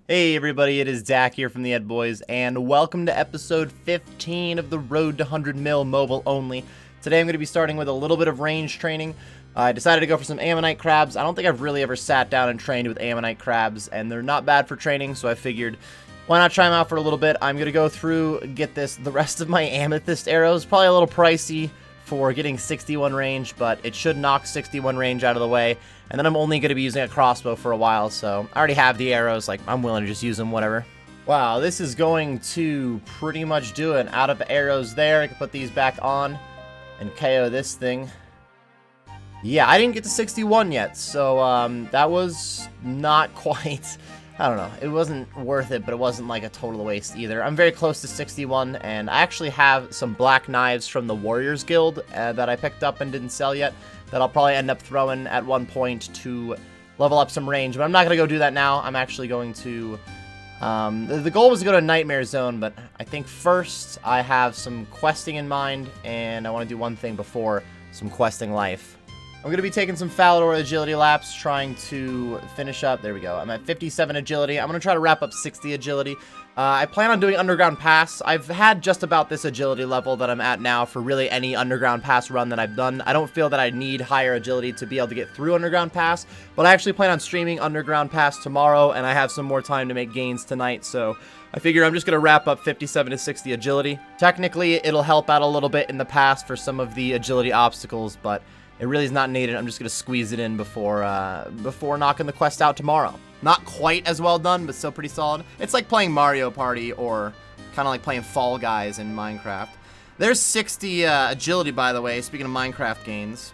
Hey everybody, it is Dak here from the Ed Boys, and welcome to episode 15 of the Road to 100 Mil Mobile Only. Today I'm going to be starting with a little bit of range training. I decided to go for some ammonite crabs. I don't think I've really ever sat down and trained with ammonite crabs, and they're not bad for training, so I figured, why not try them out for a little bit. I'm going to go through, get the rest of my amethyst arrows. Probably a little pricey for getting 61 range, but it should knock 61 range out of the way. And then I'm only going to be using a crossbow for a while, so I already have the arrows. Like, I'm willing to just use them, whatever. Wow, this is going to pretty much do it. Out of arrows there, I can put these back on and KO this thing. Yeah, I didn't get to 61 yet, so that was not quite... I don't know. It wasn't worth it, but it wasn't like a total waste either. I'm very close to 61, and I actually have some black knives from the Warriors Guild that I picked up and didn't sell yet that I'll probably end up throwing at one point to level up some range. But I'm not going to go do that now. I'm actually going to... the goal was to go to Nightmare Zone, but I think first I have some questing in mind, and I want to do one thing before some questing life. I'm going to be taking some Falador agility laps, trying to finish up. There we go. I'm at 57 agility. I'm going to try to wrap up 60 agility. I plan on doing Underground Pass. I've had just about this agility level that I'm at now for really any Underground Pass run that I've done. I don't feel that I need higher agility to be able to get through Underground Pass, but I actually plan on streaming Underground Pass tomorrow, and I have some more time to make gains tonight, so I figure I'm just going to wrap up 57 to 60 agility. Technically, it'll help out a little bit in the past for some of the agility obstacles, but it really is not needed. I'm just going to squeeze it in before knocking the quest out tomorrow. Not quite as well done, but still pretty solid. It's like playing Mario Party or kind of like playing Fall Guys in Minecraft. There's 60 agility, by the way, speaking of Minecraft gains.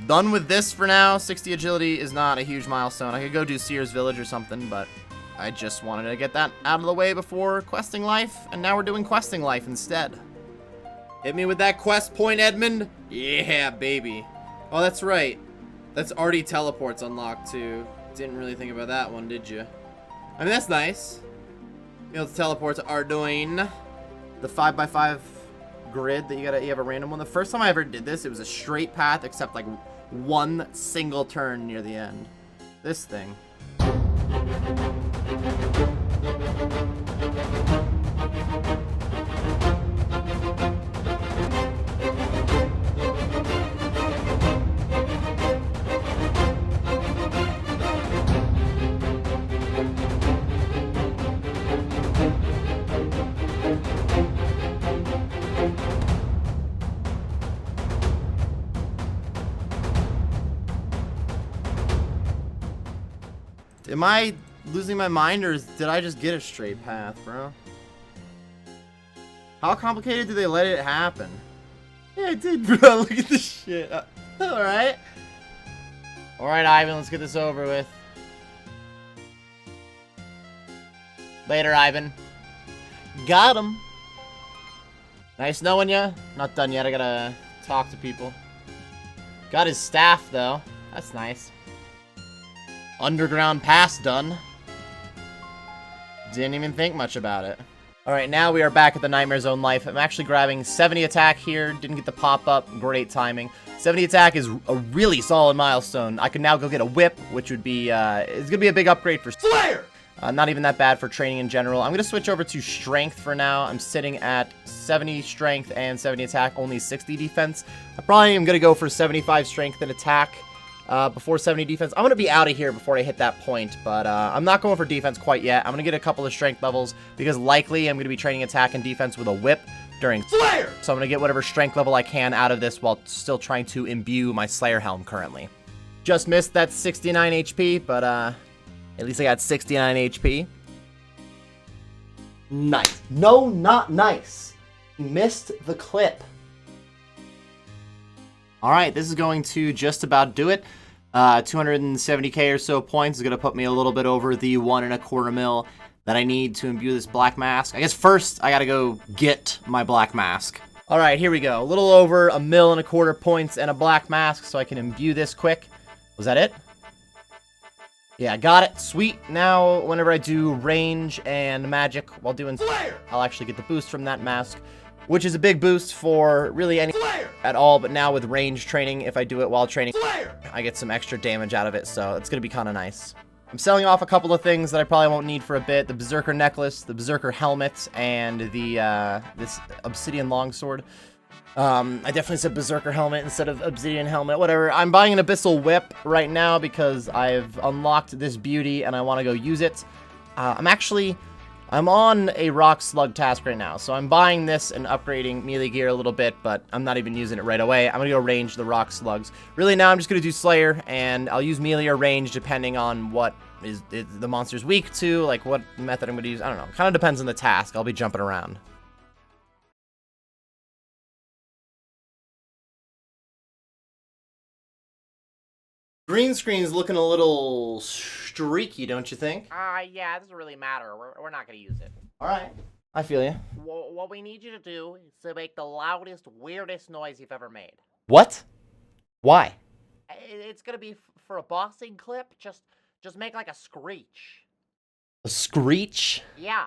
Done with this for now. 60 agility is not a huge milestone. I could go do Sears Village or something, but I just wanted to get that out of the way before questing life, and now we're doing questing life instead. Hit me with that quest point, Edmund. Yeah, baby. Oh, that's right. That's already teleports unlocked, too. Didn't really think about that one, did you? I mean, that's nice. Be able to teleport to Arduino. The 5x5 grid that you have a random one. The first time I ever did this, it was a straight path, except like one single turn near the end. This thing. Am I losing my mind, or did I just get a straight path, bro? How complicated do they let it happen? Yeah, I did, bro. Look at this shit. Alright. Alright, Ivan, let's get this over with. Later, Ivan. Got him. Nice knowing ya. Not done yet. I gotta talk to people. Got his staff, though. That's nice. Underground Pass done. Didn't even think much about it. Alright, now we are back at the Nightmare Zone life. I'm actually grabbing 70 attack here. Didn't get the pop-up. Great timing. 70 attack is a really solid milestone. I can now go get a whip, which would be, it's gonna be a big upgrade for SLAYER! Not even that bad for training in general. I'm gonna switch over to strength for now. I'm sitting at 70 strength and 70 attack, only 60 defense. I probably am gonna go for 75 strength and attack. Before 70 defense. I'm going to be out of here before I hit that point, but I'm not going for defense quite yet. I'm going to get a couple of strength levels, because likely I'm going to be training attack and defense with a whip during SLAYER! So I'm going to get whatever strength level I can out of this while still trying to imbue my SLAYER helm currently. Just missed that 69 HP, but at least I got 69 HP. Nice. No, not nice. Missed the clip. Alright, this is going to just about do it. 270k or so points is going to put me a little bit over the 1.25 mil that I need to imbue this black mask. I guess first I got to go get my black mask. Alright, here we go. A little over 1.25 mil points and a black mask, so I can imbue this quick. Was that it? Yeah, got it. Sweet. Now, whenever I do range and magic while doing SLAYER, I'll actually get the boost from that mask, which is a big boost for really any SLAYER at all, but now with range training, if I do it while training, SLAYER, I get some extra damage out of it, so it's going to be kind of nice. I'm selling off a couple of things that I probably won't need for a bit. The Berserker necklace, the Berserker helmet, and the this obsidian longsword. I definitely said Berserker helmet instead of obsidian helmet, whatever. I'm buying an abyssal whip right now because I've unlocked this beauty and I want to go use it. I'm on a rock slug task right now, so I'm buying this and upgrading melee gear a little bit, but I'm not even using it right away. I'm going to go range the rock slugs. Really now I'm just going to do Slayer, and I'll use melee or range depending on what is the monster's weak to, like what method I'm going to use. I don't know. Kind of depends on the task. I'll be jumping around. Green screen's looking a little streaky, don't you think? Yeah, it doesn't really matter. We're not gonna use it. Alright. I feel you. What we need you to do is to make the loudest, weirdest noise you've ever made. What? Why? It's gonna be for a bossing clip. Just make like a screech. A screech? Yeah.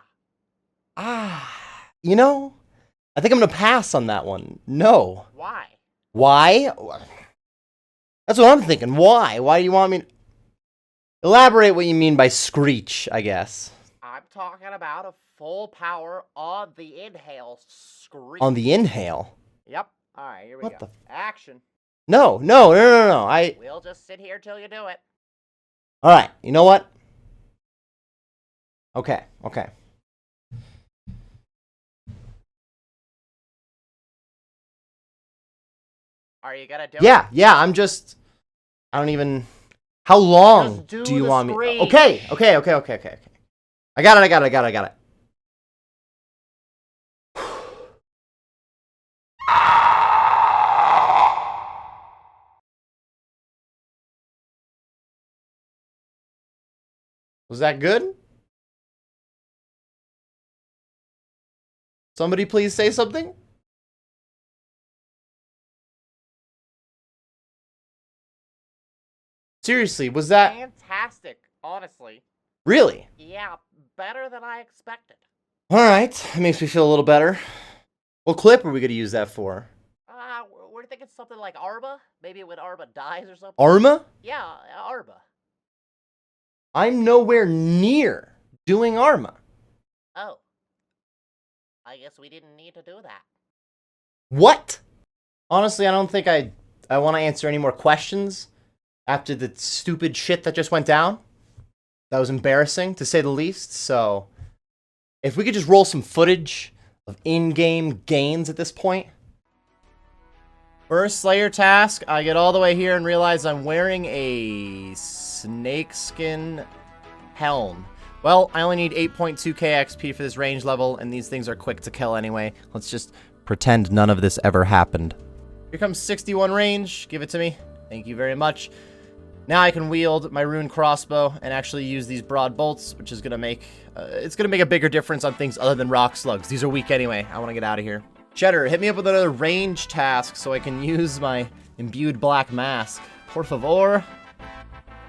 You know, I think I'm gonna pass on that one. No. Why? Why? That's what I'm thinking. Why? Why do you want me to... Elaborate what you mean by screech, I guess. I'm talking about a full power on the inhale screech. On the inhale? Yep. Alright, here we go. Action. No. We'll just sit here till you do it. Alright, you know what? Okay. Are you gonna do it? Yeah, I don't even... How long do you want me... Okay. I got it. Was that good? Somebody please say something? Seriously, was that... Fantastic, honestly. Really? Yeah, better than I expected. Alright, that makes me feel a little better. What clip are we going to use that for? We're thinking something like Arba. Maybe when Arba dies or something. Arma? Yeah, Arba. I'm nowhere near doing Arma. Oh. I guess we didn't need to do that. What? Honestly, I don't think I want to answer any more questions after the stupid shit that just went down. That was embarrassing, to say the least. So, if we could just roll some footage of in-game gains at this point. First Slayer task, I get all the way here and realize I'm wearing a snakeskin helm. Well, I only need 8.2k XP for this range level, and these things are quick to kill anyway. Let's just pretend none of this ever happened. Here comes 61 range. Give it to me. Thank you very much. Now I can wield my rune crossbow and actually use these broad bolts, which is going to make... it's going to make a bigger difference on things other than rock slugs. These are weak anyway. I want to get out of here. Cheddar, hit me up with another range task so I can use my imbued black mask. Por favor.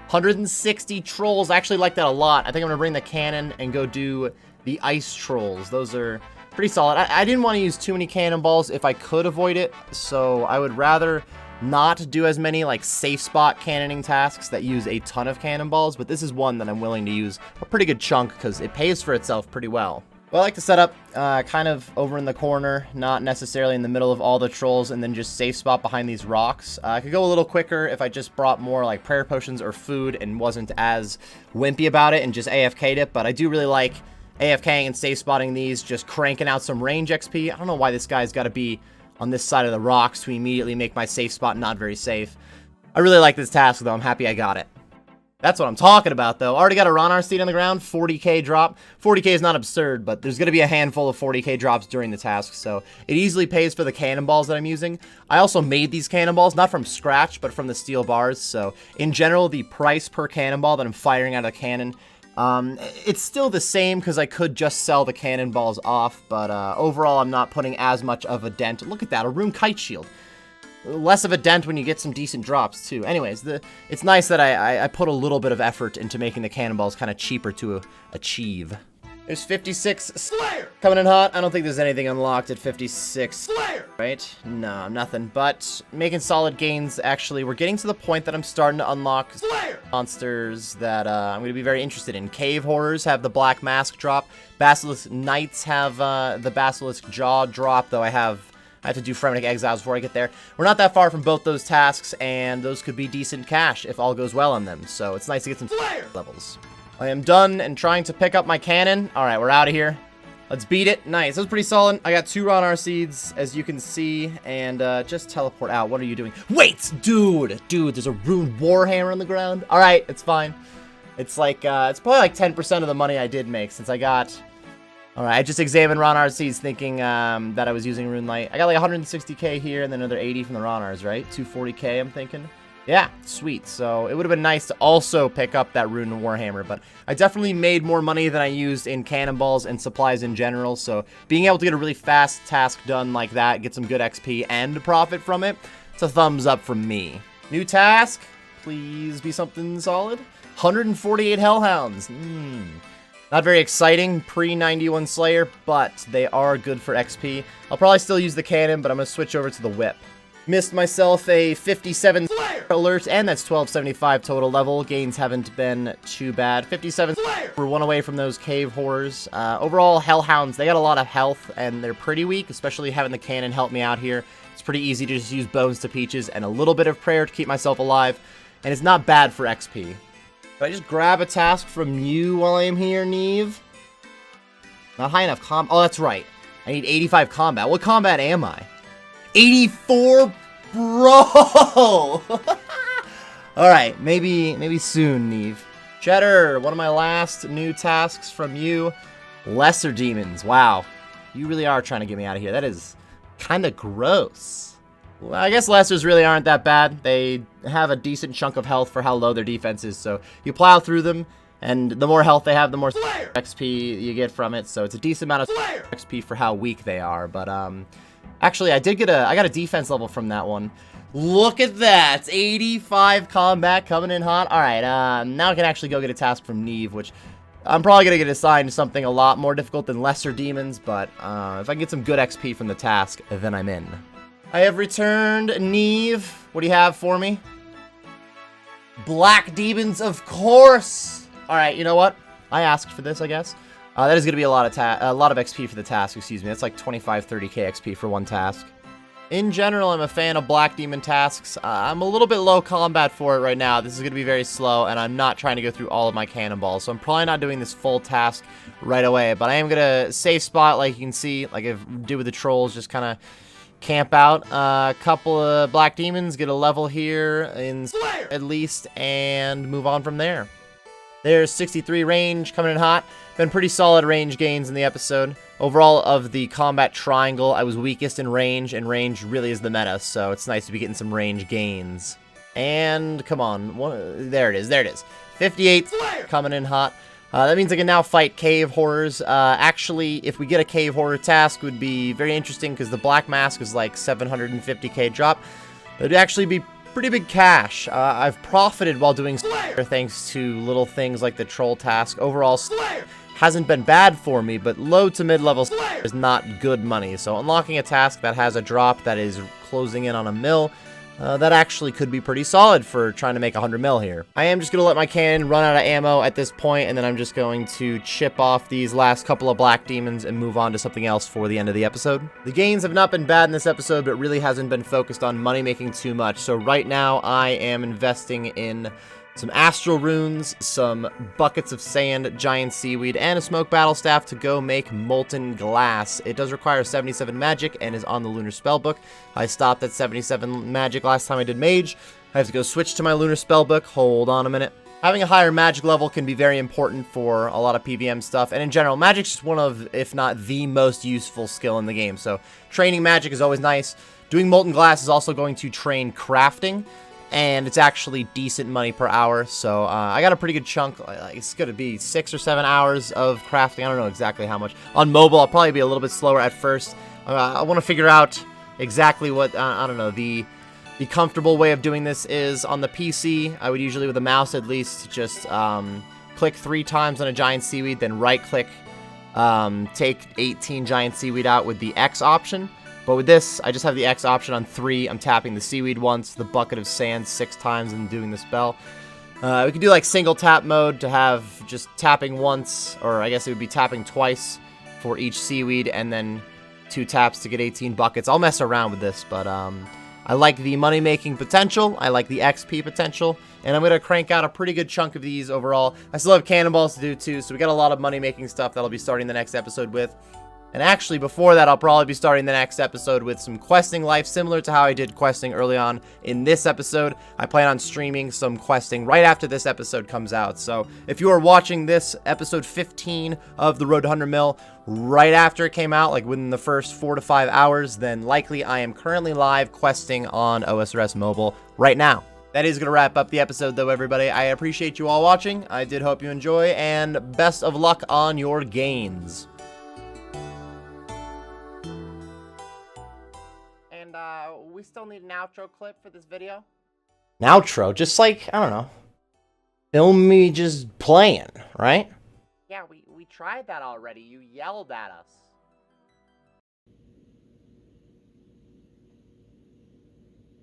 160 trolls. I actually like that a lot. I think I'm going to bring the cannon and go do the ice trolls. Those are pretty solid. I didn't want to use too many cannonballs if I could avoid it, so I would rather not do as many like safe spot cannoning tasks that use a ton of cannonballs, but this is one that I'm willing to use a pretty good chunk because it pays for itself pretty well. Well, I like to set up kind of over in the corner, not necessarily in the middle of all the trolls, and then just safe spot behind these rocks. I could go a little quicker if I just brought more like prayer potions or food and wasn't as wimpy about it and just AFK'd it, but I do really like AFKing and safe spotting these, just cranking out some range XP. I don't know why this guy's got to be on this side of the rocks to immediately make my safe spot not very safe. I really like this task, though. I'm happy I got it. That's what I'm talking about, though. Already got a Ronar seed on the ground, 40k drop. 40k is not absurd, but there's going to be a handful of 40k drops during the task, so it easily pays for the cannonballs that I'm using. I also made these cannonballs, not from scratch, but from the steel bars, so in general, the price per cannonball that I'm firing out of the cannon, it's still the same because I could just sell the cannonballs off, but overall, I'm not putting as much of a dent. Look at that, a rune kite shield. Less of a dent when you get some decent drops, too. Anyways, it's nice that I put a little bit of effort into making the cannonballs kind of cheaper to achieve. There's 56 Slayer! coming in hot. I don't think there's anything unlocked at 56. Slayer! Right? No, nothing. But making solid gains, actually. We're getting to the point that I'm starting to unlock Slayer! monsters that I'm going to be very interested in. Cave Horrors have the Black Mask drop. Basilisk Knights have the Basilisk Jaw drop, though I have to do Frenetic Exiles before I get there. We're not that far from both those tasks, and those could be decent cash if all goes well on them. So it's nice to get some Slayer! levels. I am done and trying to pick up my cannon. All right, we're out of here. Let's beat it. Nice. That was pretty solid. I got 2 Ronar seeds, as you can see, and just teleport out. What are you doing? Wait, dude, there's a Rune Warhammer on the ground. All right, it's fine. It's like, it's probably like 10% of the money I did make since I got... All right, I just examined Ronar seeds thinking that I was using Rune Light. I got like 160k here and then another 80 from the Ronars, right? 240k, I'm thinking. Yeah, sweet. So it would have been nice to also pick up that Rune Warhammer, but I definitely made more money than I used in cannonballs and supplies in general, so being able to get a really fast task done like that, get some good XP and profit from it, it's a thumbs up from me. New task, please be something solid. 148 Hellhounds. Not very exciting, pre-91 Slayer, but they are good for XP. I'll probably still use the cannon, but I'm going to switch over to the whip. Missed myself a 57 Slayer! alert, and that's 1275 total level. Gains haven't been too bad. 57, Slayer! we're 1 away from those cave horrors. Overall, Hellhounds, they got a lot of health, and they're pretty weak, especially having the cannon help me out here. It's pretty easy to just use Bones to Peaches and a little bit of prayer to keep myself alive, and it's not bad for XP. Can I just grab a task from you while I'm here, Neve? Not high enough oh, that's right. I need 85 combat. What combat am I? 84, bro! Alright, maybe soon, Neve. Cheddar, one of my last new tasks from you. Lesser Demons. Wow. You really are trying to get me out of here. That is kind of gross. Well, I guess Lessers really aren't that bad. They have a decent chunk of health for how low their defense is, so you plow through them, and the more health they have, the more Slayer! XP you get from it, so it's a decent amount of Slayer! XP for how weak they are, but actually, I got a defense level from that one. Look at that! 85 combat coming in hot. Alright, now I can actually go get a task from Neve, which I'm probably going to get assigned to something a lot more difficult than Lesser Demons, but if I can get some good XP from the task, then I'm in. I have returned, Neve. What do you have for me? Black Demons, of course! Alright, you know what? I asked for this, I guess. That is going to be a lot of XP for the task, excuse me. That's like 25, 30k XP for one task. In general, I'm a fan of Black Demon tasks. I'm a little bit low combat for it right now. This is going to be very slow, and I'm not trying to go through all of my cannonballs, so I'm probably not doing this full task right away, but I am going to safe spot, like you can see, like I do with the trolls, just kind of camp out. A couple of Black Demons, get a level here in Slayer! at least, and move on from there. There's 63 range coming in hot. Been pretty solid range gains in the episode. Overall, of the combat triangle, I was weakest in range, and range really is the meta, so it's nice to be getting some range gains. And, come on, there it is. 58 Slayer! coming in hot. That means I can now fight cave horrors. Actually, if we get a cave horror task, would be very interesting, because the Black Mask is like 750k drop. It would actually be pretty big cash. I've profited while doing Slayer thanks to little things like the troll task. Overall, Slayer! hasn't been bad for me, but low to mid-level Slayer! is not good money. So unlocking a task that has a drop that is closing in on a mil, that actually could be pretty solid for trying to make 100 mil here. I am just going to let my cannon run out of ammo at this point, and then I'm just going to chip off these last couple of Black Demons and move on to something else for the end of the episode. The gains have not been bad in this episode, but really hasn't been focused on money making too much. So right now I am investing in some Astral Runes, some Buckets of Sand, Giant Seaweed, and a Smoke Battle Staff to go make Molten Glass. It does require 77 magic and is on the Lunar Spellbook. I stopped at 77 magic last time I did Mage. I have to go switch to my Lunar Spellbook. Hold on a minute. Having a higher magic level can be very important for a lot of PvM stuff, and in general, magic's just one of, if not the most useful skill in the game, so training magic is always nice. Doing Molten Glass is also going to train crafting, and it's actually decent money per hour, so I got a pretty good chunk. It's going to be 6 or 7 hours of crafting. I don't know exactly how much. On mobile, I'll probably be a little bit slower at first. I want to figure out exactly what, I don't know, the comfortable way of doing this is. On the PC, I would usually, with a mouse at least, just click 3 times on a Giant Seaweed, then right-click take 18 giant seaweed out with the X option. But with this, I just have the X option on 3. I'm tapping the seaweed once, the bucket of sand 6 times, and doing the spell. We could do like single tap mode to have just tapping once, or I guess it would be tapping twice for each seaweed, and then 2 taps to get 18 buckets. I'll mess around with this, but I like the money-making potential. I like the XP potential, and I'm going to crank out a pretty good chunk of these overall. I still have cannonballs to do too, so we got a lot of money-making stuff that I'll be starting the next episode with. And actually, before that, I'll probably be starting the next episode with some questing life, similar to how I did questing early on in this episode. I plan on streaming some questing right after this episode comes out. So if you are watching this episode 15 of the Road to 100 Mil right after it came out, like within the first 4 to 5 hours, then likely I am currently live questing on OSRS Mobile right now. That is going to wrap up the episode, though, everybody. I appreciate you all watching. I did hope you enjoy, and best of luck on your gains. And we still need an outro clip for this video. An outro, just like, I don't know, film me just playing, right? Yeah, we tried that already. You yelled at us.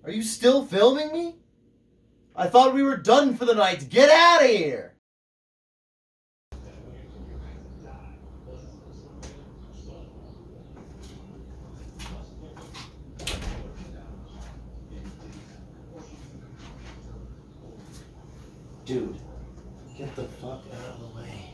Are you still filming me? I thought we were done for the night. Get out of here! Dude, get the fuck out of the way.